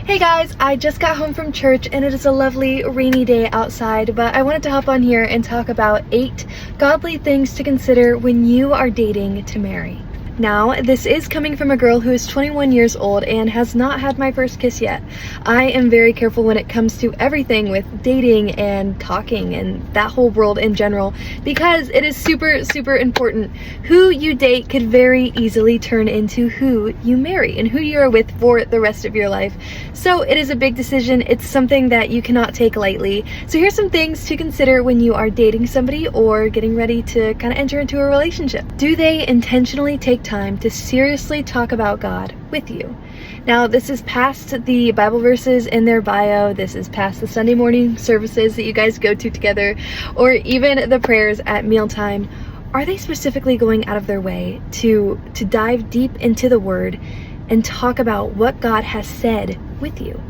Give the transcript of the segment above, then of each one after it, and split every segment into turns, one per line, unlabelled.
Hey guys, I just got home from church and it is a lovely rainy day outside, but I wanted to hop on here and talk about 8 godly things to consider when you are dating to marry. Now, this is coming from a girl who is 21 years old and has not had my first kiss yet. I am very careful when it comes to everything with dating and talking and that whole world in general, because it is super important. Who you date could very easily turn into who you marry and who you are with for the rest of your life. So it is a big decision. It's something that you cannot take lightly. So here's some things to consider when you are dating somebody or getting ready to kind of enter into a relationship. Do they intentionally take time to seriously talk about God with you? Now, this is past the Bible verses in their bio, this is past the Sunday morning services that you guys go to together, or even the prayers at mealtime. Are they specifically going out of their way to dive deep into the Word and talk about what God has said with you?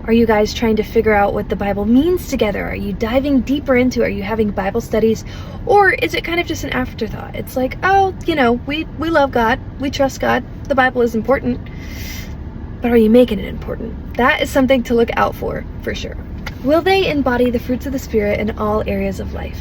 Are you guys trying to figure out what the Bible means together? Are you diving deeper into it? Are you having Bible studies? Or is it kind of just an afterthought? It's like, oh, you know, we love God, we trust God, the Bible is important, but are you making it important? That is something to look out for sure. Will they embody the fruits of the Spirit in all areas of life?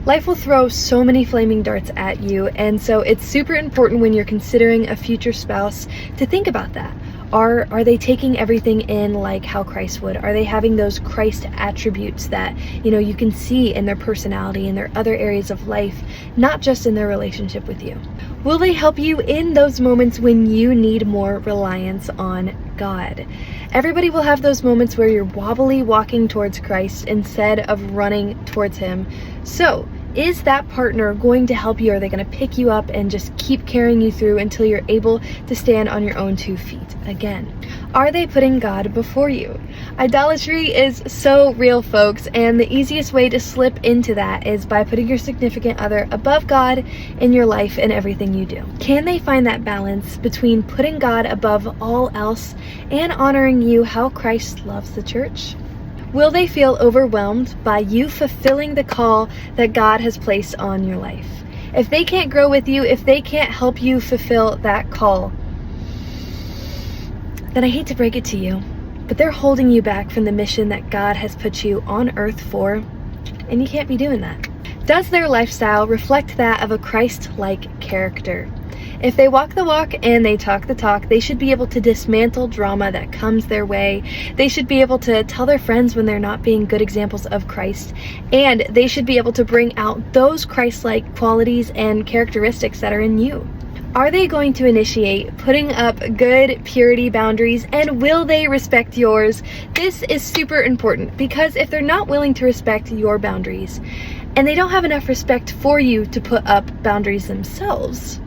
Life will throw so many flaming darts at you, and so it's super important when you're considering a future spouse to think about that. Are they taking everything in like how Christ would? Are they having those Christ attributes that, you know, you can see in their personality and their other areas of life, not just in their relationship with you? Will they help you in those moments when you need more reliance on God? Everybody will have those moments where you're wobbly walking towards Christ instead of running towards Him. So, is that partner going to help you? Are they going to pick you up and just keep carrying you through until you're able to stand on your own 2 feet again? Are they putting God before you? Idolatry is so real, folks, and the easiest way to slip into that is by putting your significant other above God in your life and everything you do. Can they find that balance between putting God above all else and honoring you how Christ loves the church? Will they feel overwhelmed by you fulfilling the call that God has placed on your life? If they can't grow with you, if they can't help you fulfill that call, then I hate to break it to you, but they're holding you back from the mission that God has put you on earth for, and you can't be doing that. Does their lifestyle reflect that of a Christ-like character? If they walk the walk and they talk the talk, they should be able to dismantle drama that comes their way. They should be able to tell their friends when they're not being good examples of Christ. And they should be able to bring out those Christ-like qualities and characteristics that are in you. Are they going to initiate putting up good purity boundaries, and will they respect yours? This is super important, because if they're not willing to respect your boundaries and they don't have enough respect for you to put up boundaries themselves,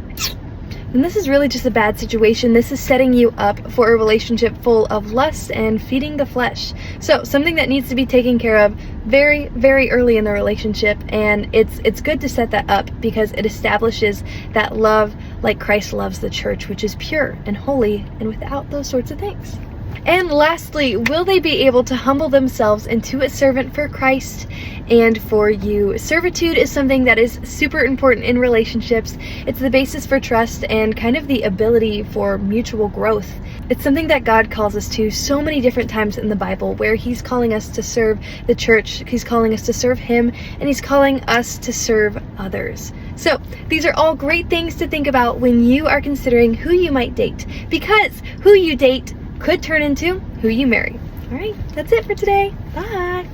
and this is really just a bad situation. This is setting you up for a relationship full of lust and feeding the flesh. So something that needs to be taken care of very early in the relationship, and it's good to set that up because it establishes that love like Christ loves the church, which is pure and holy and without those sorts of things. And lastly, will they be able to humble themselves into a servant for Christ and for you? Servitude is something that is super important in relationships. It's the basis for trust and kind of the ability for mutual growth. It's something that God calls us to so many different times in the Bible, where He's calling us to serve the church, He's calling us to serve Him, and He's calling us to serve others. So these are all great things to think about when you are considering who you might date, because who you date could turn into who you marry. All right, that's it for today. Bye.